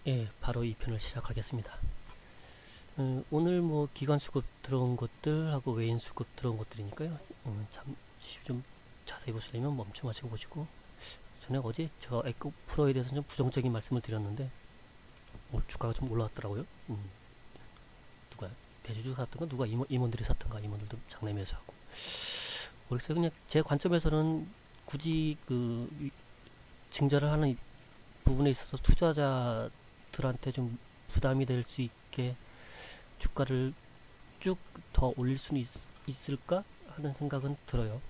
예, 바로 이 편을 시작하겠습니다. 오늘 뭐 기관 수급 들어온 것들하고 외인 수급 들어온 것들이니까요. 잠시 좀 자세히 보시려면 멈춤하시고 보시고. 전에 어제 제가 에코 프로에 대해서 좀 부정적인 말씀을 드렸는데 오늘 주가가 좀 올라왔더라고요. 누가 대주주 샀던가 누가 임원들이 샀던가 임원들도 장내 매수하고. 그래서 그냥 제 관점에서는 굳이 증자를 하는 부분에 있어서 투자자들한테 좀 부담이 될 수 있게 주가를 쭉 더 올릴 수는 있을까 하는 생각은 들어요.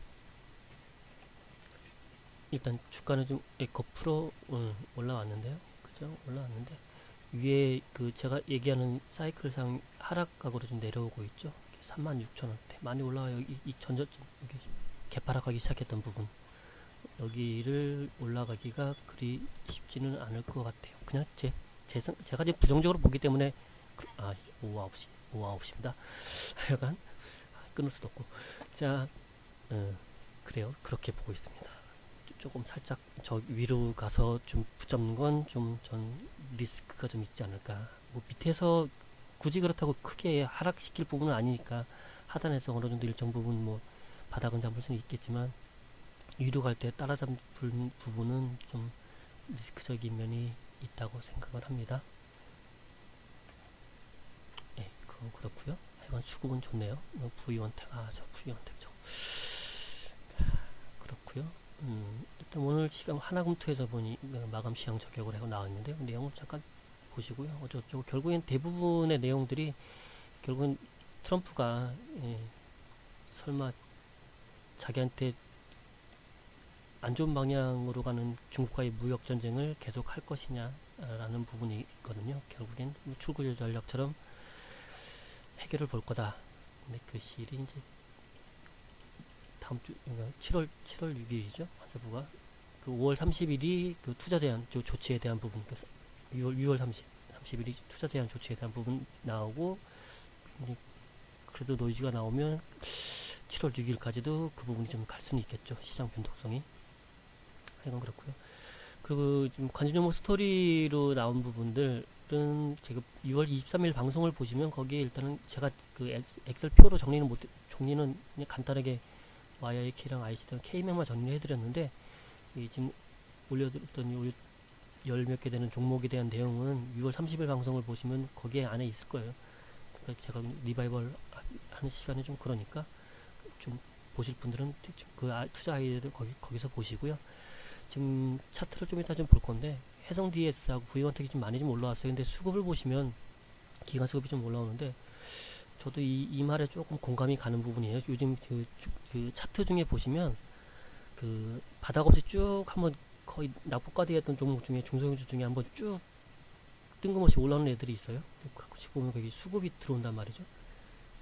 일단 주가는 좀 거푸로 올라왔는데요. 그죠? 올라왔는데 위에 제가 얘기하는 사이클상 하락각으로 좀 내려오고 있죠. 36,000원대 많이 올라와요. 이 전저점 여기 개파락하기 시작했던 부분 여기를 올라가기가 그리 쉽지는 않을 것 같아요. 그냥 제가 이제 부정적으로 보기 때문에 오후 9시입니다. 하여간 끊을 수도 없고 자 그래요. 그렇게 보고 있습니다. 조금 살짝 저 위로 가서 좀 붙잡는 건 좀 전 리스크가 좀 있지 않을까. 뭐 밑에서 굳이 그렇다고 크게 하락시킬 부분은 아니니까 하단에서 어느 정도 일정 부분 뭐 바닥은 잡을 수는 있겠지만 위로 갈 때 따라잡을 부분은 좀 리스크적인 면이 있다고 생각을 합니다. 네, 그건 그렇고요. 하여간 수급은 좋네요. V1택 저 V1택 저 그렇고요. 일단 오늘 시간 하나금투에서 보니 마감 시향 저격을 하고 나왔는데요. 내용을 잠깐 보시고요. 어쩌고 결국엔 대부분의 내용들이 결국은 트럼프가 설마 자기한테 안 좋은 방향으로 가는 중국과의 무역 전쟁을 계속 할 것이냐라는 부분이 있거든요. 결국엔 출구 전략처럼 해결을 볼 거다. 근데 그 시일이 이제 다음 주 7월 6일이죠. 환세부가 그 5월 30일이 그 투자 제한 조치에 대한 부분, 6월 30일이 투자 제한 조치에 대한 부분 나오고 그래도 노이즈가 나오면 7월 6일까지도 그 부분이 좀 갈 수는 있겠죠. 시장 변동성이. 하여간 그렇고요. 그리고 지금 관심종목 스토리로 나온 부분들은 제가 6월 23일 방송을 보시면 거기에 일단은 제가 그 엑셀 표로 정리는 그냥 간단하게 YIK랑 IC랑 K명만 정리를 해드렸는데 지금 올려드렸더니 열 몇 개 되는 종목에 대한 내용은 6월 30일 방송을 보시면 거기에 안에 있을 거예요. 그러니까 제가 리바이벌 하는 시간이 좀 그러니까 좀 보실 분들은 그 투자 아이디어들 거기서 보시고요. 지금 차트를 좀 이따 좀 볼 건데 해성 DS하고 V1택이 좀 많이 좀 올라왔어요. 근데 수급을 보시면 기관 수급이 좀 올라오는데 저도 이 말에 조금 공감이 가는 부분이에요. 요즘 그 차트 중에 보시면 그 바닥 없이 쭉 한번 거의 낙폭과대했던 종목 중에 중소형주 중에 한번 쭉 뜬금없이 올라오는 애들이 있어요. 가끔씩 보면 거기 수급이 들어온단 말이죠.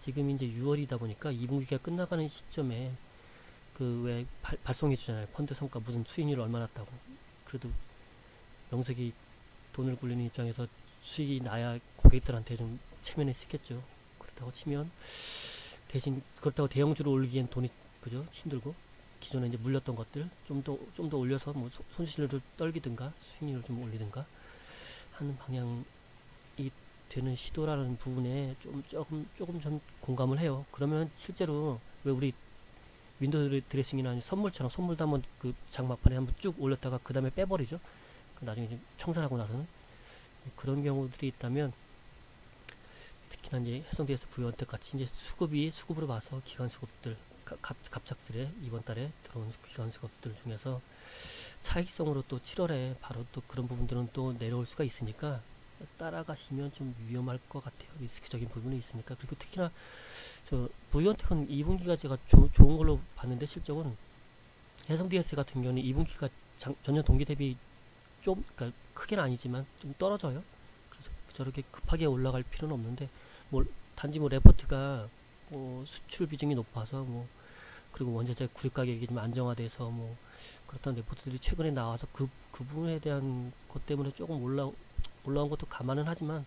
지금 이제 6월이다 보니까 2분기가 끝나가는 시점에 그 왜 발송해 주잖아요. 펀드 성과 무슨 수익률 얼마 났다고. 그래도 명색이 돈을 굴리는 입장에서 수익이 나야 고객들한테 좀 체면이 있겠죠. 그렇다고 치면 대신 그렇다고 대형주로 올리기엔 돈이 그죠 힘들고 기존에 이제 물렸던 것들 좀 더 올려서 뭐 손실을 떨기든가 수익률을 좀 올리든가 하는 방향이 되는 시도라는 부분에 조금 전 공감을 해요. 그러면 실제로 왜 우리 윈도우 드레싱이나 선물처럼 선물도 한번 그 장막판에 한번 쭉 올렸다가 그 다음에 빼버리죠. 나중에 이제 청산하고 나서는 그런 경우들이 있다면 특히나 이제 해성DS 부연택 같이 이제 수급으로 봐서 기관 수급들 갑작스레 이번 달에 들어온 기관 수급들 중에서 차익성으로 또 7월에 바로 또 그런 부분들은 또 내려올 수가 있으니까 따라가시면 좀 위험할 것 같아요. 리스크적인 부분이 있으니까. 그리고 특히나 저 부연택은 2분기가 제가 좋은 걸로 봤는데 실적은 해성 DS 같은 경우는 2분기가 전년 동기 대비 좀 그러니까 크게는 아니지만 좀 떨어져요. 그래서 저렇게 급하게 올라갈 필요는 없는데 뭐 단지 뭐 레포트가 수출 비중이 높아서 뭐 그리고 원자재 구입 가격이 좀 안정화돼서 뭐 그렇다는 레포트들이 최근에 나와서 그 부분에 대한 것 때문에 조금 올라온 것도 감안은 하지만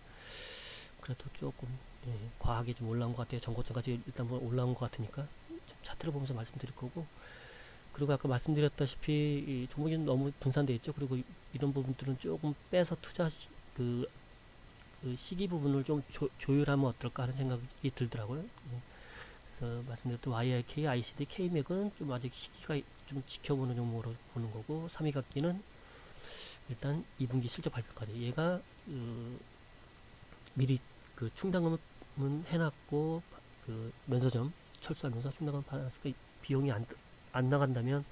그래도 조금 과하게 좀 올라온 것 같아요. 전고점까지 일단 뭐 올라온 것 같으니까 좀 차트를 보면서 말씀드릴 거고. 그리고 아까 말씀드렸다시피 이 종목이 너무 분산되어 있죠. 그리고 이런 부분들은 조금 빼서 그 시기 부분을 좀 조율하면 어떨까 하는 생각이 들더라고요. 그래서 말씀드렸던 YRK, ICD, KMAC은 좀 아직 시기가 좀 지켜보는 종목으로 보는 거고, 3위 각기는 일단 2분기 실적 발표까지. 얘가 미리 그 충당금은 해놨고, 그 면서점 철수하면서 충당금 받았으니까 비용이 안 나간다면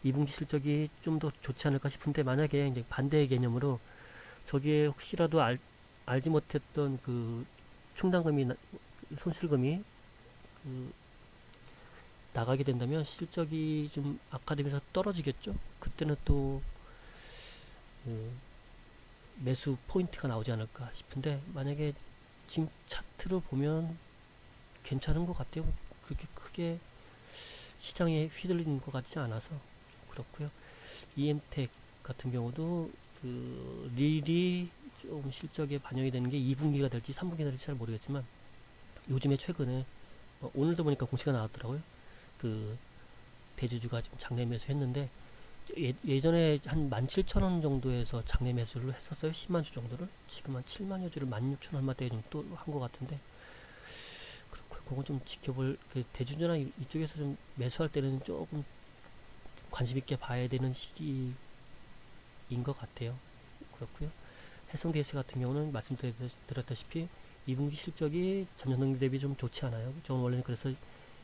2분기 실적이 좀 더 좋지 않을까 싶은데, 만약에 이제 반대의 개념으로 저기에 혹시라도 알지 못했던 그 충당금이 손실금이 그 나가게 된다면 실적이 좀 악화되면서 떨어지겠죠. 그때는 또 매수 포인트가 나오지 않을까 싶은데, 만약에 지금 차트를 보면 괜찮은 것 같아요. 그렇게 크게 시장에 휘둘리는 것 같지 않아서 그렇고요. EM텍 같은 경우도 그 릴이 좀 실적에 반영이 되는 게 2분기가 될지 3분기가 될지 잘 모르겠지만, 요즘에 최근에 오늘도 보니까 공시가 나왔더라고요. 그 대주주가 지금 장내 매수했는데, 예전에 한 17,000원 정도에서 장내 매수를 했었어요. 10만 주 정도를. 지금 한 7만여 주를 16,000 얼마대에 좀 또 한 것 같은데, 그렇고 그건 좀 지켜볼, 그 대주주나 이쪽에서 좀 매수할 때는 조금 관심 있게 봐야 되는 시기인 것 같아요. 그렇고요. 해성DS 같은 경우는 말씀드렸다시피 2분기 실적이 전년동 대비 좀 좋지 않아요. 저는 원래는 그래서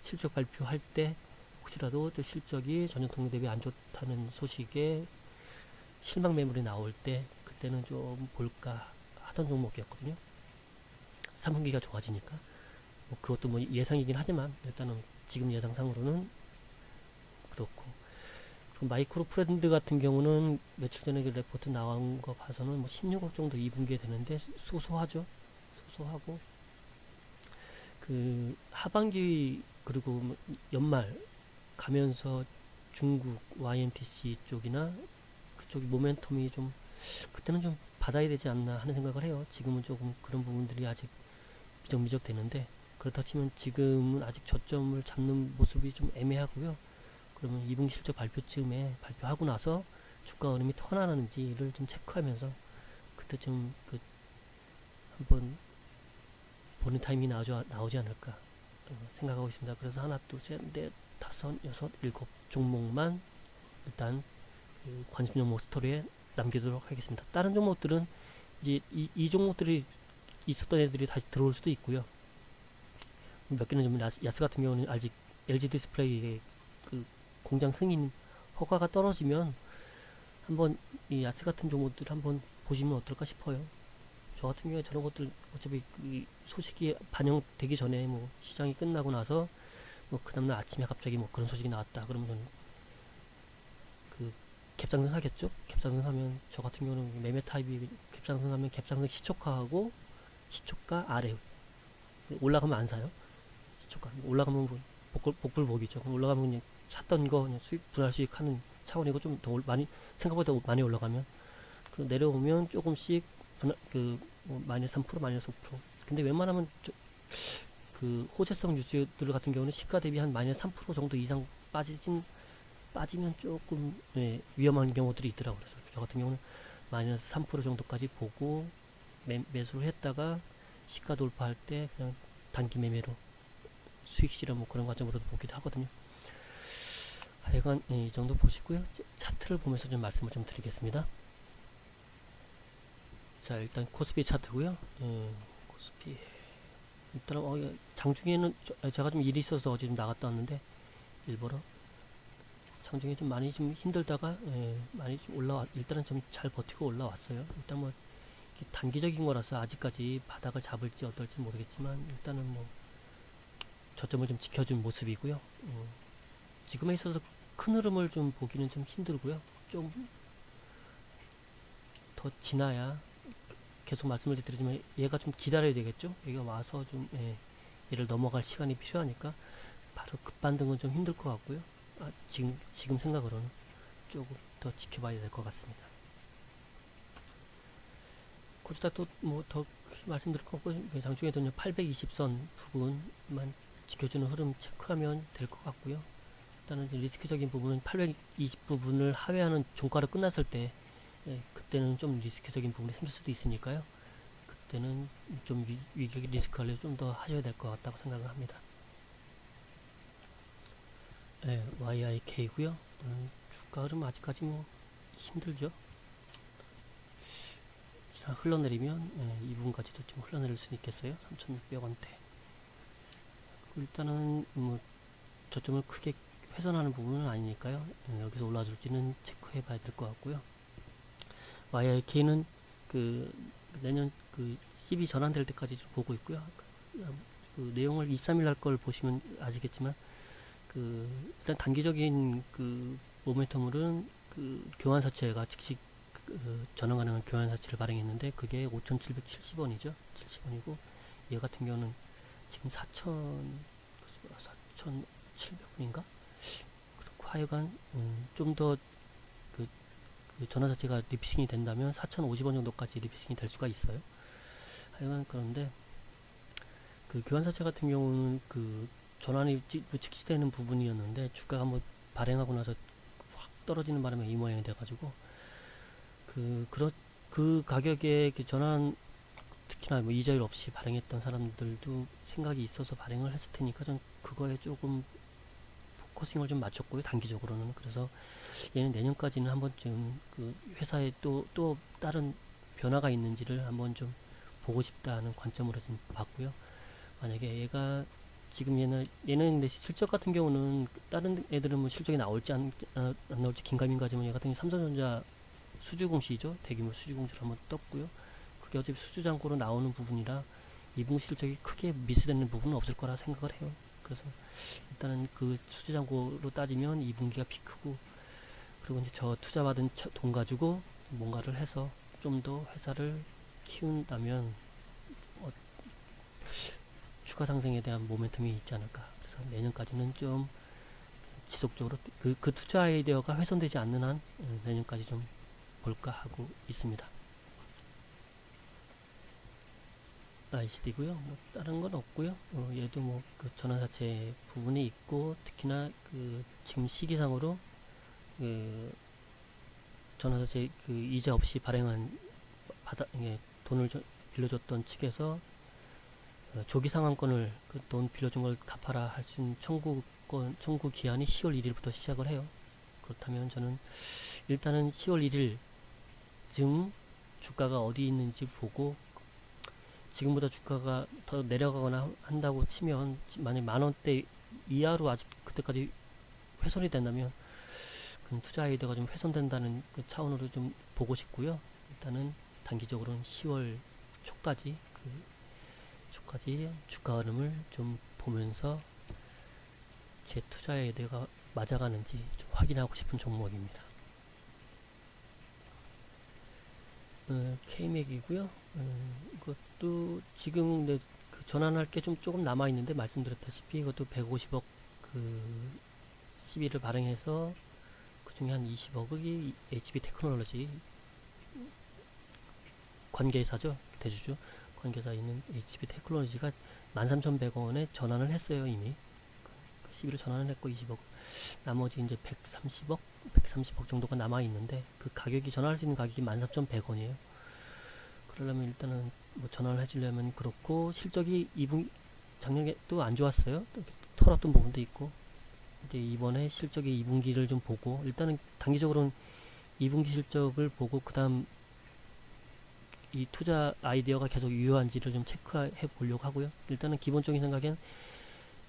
실적 발표할 때 혹시라도 또 실적이 전년동 대비 안 좋다는 소식에 실망 매물이 나올 때 그때는 좀 볼까 하던 종목이었거든요. 3분기가 좋아지니까 뭐 그것도 뭐 예상이긴 하지만 일단은 지금 예상상으로는 그렇고, 마이크로 프렌드 같은 경우는 며칠 전에 그 레포트 나온 거 봐서는 뭐 16억 정도 2분기에 되는데 소소하죠. 소소하고, 그 하반기 그리고 뭐 연말 가면서 중국 YMTC 쪽이나 그쪽이 모멘텀이 좀 그때는 좀 받아야 되지 않나 하는 생각을 해요. 지금은 조금 그런 부분들이 아직 미적미적 되는데, 그렇다 치면 지금은 아직 저점을 잡는 모습이 좀 애매하고요. 그러면 2분기 실적 발표쯤에 발표하고 나서 주가 흐름이 턴하는지를 좀 체크하면서 그때쯤 그 한번 보는 타이밍이 나오지 않을까 생각하고 있습니다. 그래서 하나, 둘, 셋, 넷, 다섯, 여섯, 일곱 종목만 일단 그 관심 종목 스토리에 남기도록 하겠습니다. 다른 종목들은 이제 이 종목들이 있었던 애들이 다시 들어올 수도 있고요. 몇 개는 좀 야스 같은 경우는 아직 LG 디스플레이의 그 공장 승인 허가가 떨어지면 한번 이 야스 같은 종목들 한번 보시면 어떨까 싶어요. 저 같은 경우에 저런 것들 어차피 그 소식이 반영되기 전에 뭐 시장이 끝나고 나서 뭐 그 다음날 아침에 갑자기 뭐 그런 소식이 나왔다 그러면 저는 그 갭상승 하겠죠. 갭상승 하면 저 같은 경우는 매매 타입이 갭상승 하면 갭상승 시초가하고 시초가 아래 올라가면 안 사요. 시초가 올라가면 뭐 복불복이죠. 올라가면 그냥 샀던 거 그냥 수익 분할 수익 하는 차원이고, 좀 더 많이 생각보다 많이 올라가면, 그리고 내려오면 조금씩 그뭐 마이너스 3% 마이너스 5%. 근데 웬만하면 그 호재성 유주들 같은 경우는 시가 대비 한 마이너스 3% 정도 이상 빠지면 조금 위험한 경우들이 있더라고요. 그래서 저 같은 경우는 마이너스 3% 정도까지 보고 매수를 했다가 시가 돌파할 때 그냥 단기 매매로 수익 실현 뭐 그런 관점으로도 보기도 하거든요. 하여간 이 정도 보시고요. 차트를 보면서 좀 말씀을 좀 드리겠습니다. 자, 일단 코스피 차트고요. 코스피 일단 장중에는 제가 좀 일이 있어서 어제 좀 나갔다 왔는데 일부러 장중에 좀 많이 좀 힘들다가 많이 좀 일단은 좀 잘 버티고 올라왔어요. 일단 뭐 단기적인 거라서 아직까지 바닥을 잡을지 어떨지 모르겠지만 일단은 뭐 저점을 좀 지켜준 모습이고요. 지금에 있어서 큰 흐름을 좀 보기는 좀 힘들고요. 좀 더 지나야, 계속 말씀을 드리지만 얘가 좀 기다려야 되겠죠. 얘가 와서 좀 얘를 넘어갈 시간이 필요하니까 바로 급반등은 좀 힘들 것 같고요. 지금 생각으로는 조금 더 지켜봐야 될 것 같습니다. 거기다 또 뭐 더 말씀드릴 거 없고, 장중에도 820선 부분만 지켜주는 흐름 체크하면 될 것 같고요. 일단은 리스크적인 부분은 820 부분을 하회하는 종가로 끝났을 때 그때는 좀 리스크적인 부분이 생길 수도 있으니까요. 그때는 좀 위기 리스크 관리를 좀 더 하셔야 될 것 같다고 생각을 합니다. YIK고요. 주가 흐름 아직까지 뭐 힘들죠. 자, 흘러내리면 2분까지도 좀 흘러내릴 수는 있겠어요. 3,600원대. 일단은 뭐 저점을 크게 훼손하는 부분은 아니니까요. 여기서 올라줄지는 체크해 봐야 될 것 같고요. YIK는 그 내년 그 CB 전환될 때까지 좀 보고 있고요. 그 내용을 23일 날 걸 보시면 아시겠지만 그 일단 단기적인 그 모멘텀으로는 그 교환사채가 즉시 전환 가능한 교환사채를 발행했는데 그게 5,770원이죠. 70원이고 얘 같은 경우는 지금 4,700원인가? 그렇고 하여간 좀 더 그 전환사채가 리피싱이 된다면 4,050원 정도까지 리피싱이 될 수가 있어요. 하여간 그런데 그 교환사채 같은 경우는 그 전환이 즉시되는 부분이었는데 주가가 뭐 발행하고 나서 확 떨어지는 바람에 이 모양이 돼가지고 그 가격에 그 전환 특히나 뭐 이자율 없이 발행했던 사람들도 생각이 있어서 발행을 했을 테니까 전 그거에 조금 포커싱을 좀 맞췄고요. 단기적으로는. 그래서 얘는 내년까지는 한 번쯤 그 회사에 또 다른 변화가 있는지를 한번 좀 보고 싶다는 관점으로 좀 봤고요. 만약에 얘가 지금 얘는 근데 실적 같은 경우는 다른 애들은 뭐 실적이 나올지 안 나올지 긴가민가지만 얘 같은 경우 삼성전자 수주공시죠. 대규모 수주공시를 한번 떴고요. 그게 어차피 수주잔고로 나오는 부분이라 2분기 실적이 크게 미스되는 부분은 없을 거라 생각을 해요. 그래서 일단은 그 수주잔고로 따지면 2분기가 피크고 그리고 이제 저 투자받은 돈 가지고 뭔가를 해서 좀 더 회사를 키운다면 추가 상승에 대한 모멘텀이 있지 않을까. 그래서 내년까지는 좀 지속적으로 그 투자 아이디어가 훼손되지 않는 한 내년까지 좀 볼까 하고 있습니다. ICD고요. 뭐 다른 건 없고요. 얘도 뭐 그 전환사채 부분이 있고 특히나 그 지금 시기상으로 그 전환사채 그 이자 없이 발행한 돈을 빌려줬던 측에서 조기 상환권을 그 돈 빌려준 걸 갚아라 할 수 있는 청구 기한이 10월 1일부터 시작을 해요. 그렇다면 저는 일단은 10월 1일 즈음 주가가 어디 있는지 보고 지금보다 주가가 더 내려가거나 한다고 치면 만약 만원대 이하로 아직 그때까지 훼손이 된다면 그럼 투자 아이디어가 좀 훼손된다는 그 차원으로 좀 보고 싶고요. 일단은 단기적으로는 10월 초까지 주가 흐름을 좀 보면서 제 투자 아이디어가 맞아가는지 좀 확인하고 싶은 종목입니다. K맥이고요. 이것도 지금 그 전환할 게 좀 조금 남아 있는데 말씀드렸다시피 이것도 150억 그 CB를 발행해서 그 중에 한 20억이 HB 테크놀로지 관계사죠. 대주주 관계사에 있는 HB 테크놀로지가 13,100원에 전환을 했어요. 이미 그 CB를 전환을 했고 20억 나머지 이제 130억 정도가 남아 있는데 그 가격이 전환할 수 있는 가격이 13,100원이에요. 그러려면 일단은 뭐 전환을 해주려면 그렇고 실적이 2분 작년에 또 안 좋았어요. 또 털었던 부분도 있고 이제 이번에 실적이 2분기를 좀 보고 일단은 단기적으로는 2분기 실적을 보고 그다음 이 투자 아이디어가 계속 유효한지를 좀 체크해 보려고 하고요. 일단은 기본적인 생각엔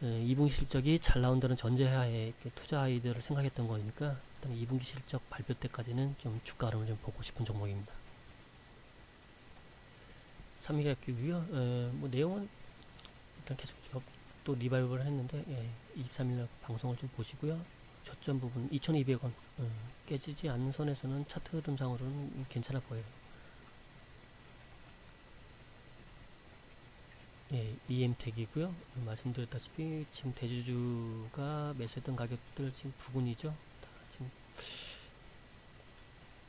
2분기 실적이 잘 나온다는 전제하에 투자 아이디어를 생각했던 거니까 일단 2분기 실적 발표 때까지는 좀 주가 흐름을 좀 보고 싶은 종목입니다. 3위가기고요. 뭐 내용은 일단 계속 또 리바이벌을 했는데 23일날 방송을 좀 보시고요. 저점 부분 2,200원 깨지지 않는 선에서는 차트 흐름상으로는 괜찮아 보여요. EM택이고요. 말씀드렸다시피 지금 대주주가 매수했던 가격들 지금 부근이죠. 지금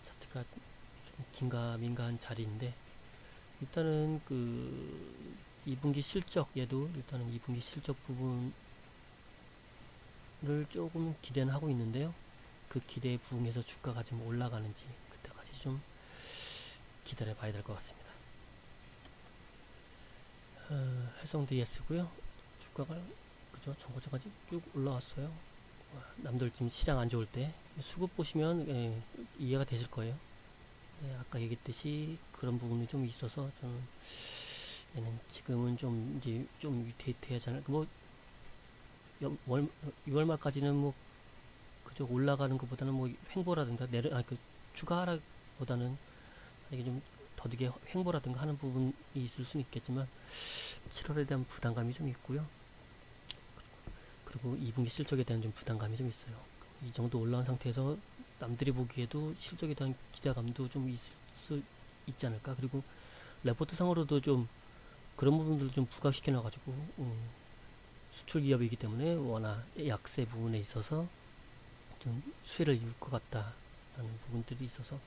차트가 좀 긴가민가한 자리인데 일단은 그 2분기 실적 얘도 일단은 2분기 실적 부분을 조금 기대는 하고 있는데요. 그 기대에 부응해서 주가가 좀 올라가는지 그때까지 좀 기다려 봐야 될 것 같습니다. 해성 DS고요. 주가가 그죠? 전고점까지 쭉 올라왔어요. 남들 지금 시장 안 좋을 때 수급 보시면 이해가 되실 거예요. 아까 얘기했듯이 그런 부분이 좀 있어서 저는 얘는 지금은 좀 이제 좀 위태위태하잖아요. 뭐 6월 말까지는 뭐 그저 올라가는 것보다는 뭐 횡보라든가 그 추가 하락보다는 이게 좀 더디게 횡보라든가 하는 부분이 있을 수는 있겠지만 7월에 대한 부담감이 좀 있고요. 그리고 2분기 실적에 대한 좀 부담감이 좀 있어요. 이 정도 올라온 상태에서 남들이 보기에도 실적에 대한 기대감도 좀 있을 수 있지 않을까. 그리고 레포트 상으로도 좀 그런 부분들을 좀 부각시켜 놔가지고 수출 기업이기 때문에 워낙 약세 부분에 있어서 좀 수혜를 입을 것 같다라는 부분들이 있어서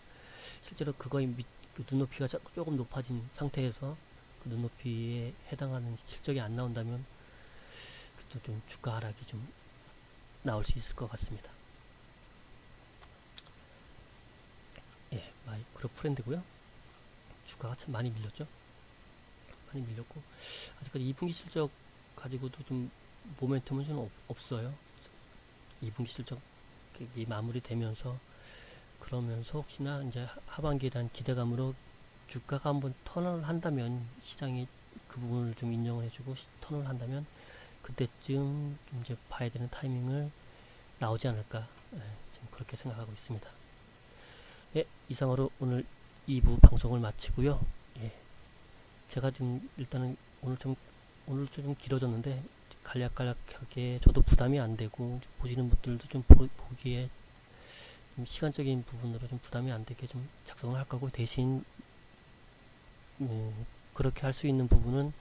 실제로 그거의 그 눈높이가 조금 높아진 상태에서 그 눈높이에 해당하는 실적이 안 나온다면 또 좀 주가 하락이 좀 나올 수 있을 것 같습니다. 예, 마이크로 프렌드고요. 주가가 참 많이 밀렸죠. 많이 밀렸고 아직까지 2분기 실적 가지고도 좀 모멘텀은 좀 없어요. 2분기 실적 마무리되면서 그러면서 혹시나 이제 하반기에 대한 기대감으로 주가가 한번 턴을 한다면 시장이 그 부분을 좀 인정을 해주고 턴을 한다면 그때쯤 이제 봐야 되는 타이밍을 나오지 않을까 지금 그렇게 생각하고 있습니다. 예, 이상으로 오늘 2부 방송을 마치고요. 예, 제가 지금 일단은 오늘 좀 길어졌는데 간략간략하게 저도 부담이 안 되고 보시는 분들도 좀 보기에 좀 시간적인 부분으로 좀 부담이 안 되게 좀 작성을 할 거고 대신 그렇게 할 수 있는 부분은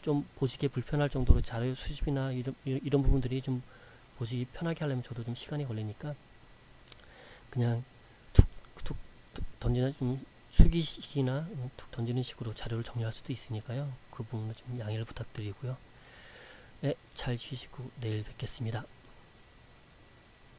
좀 보시기에 불편할 정도로 자료 수집이나 이런 부분들이 좀 보시기 편하게 하려면 저도 좀 시간이 걸리니까 그냥 툭툭 던지는 좀 수기식이나 툭 던지는 식으로 자료를 정리할 수도 있으니까요. 그 부분은 좀 양해를 부탁드리고요. 네, 잘 쉬시고 내일 뵙겠습니다.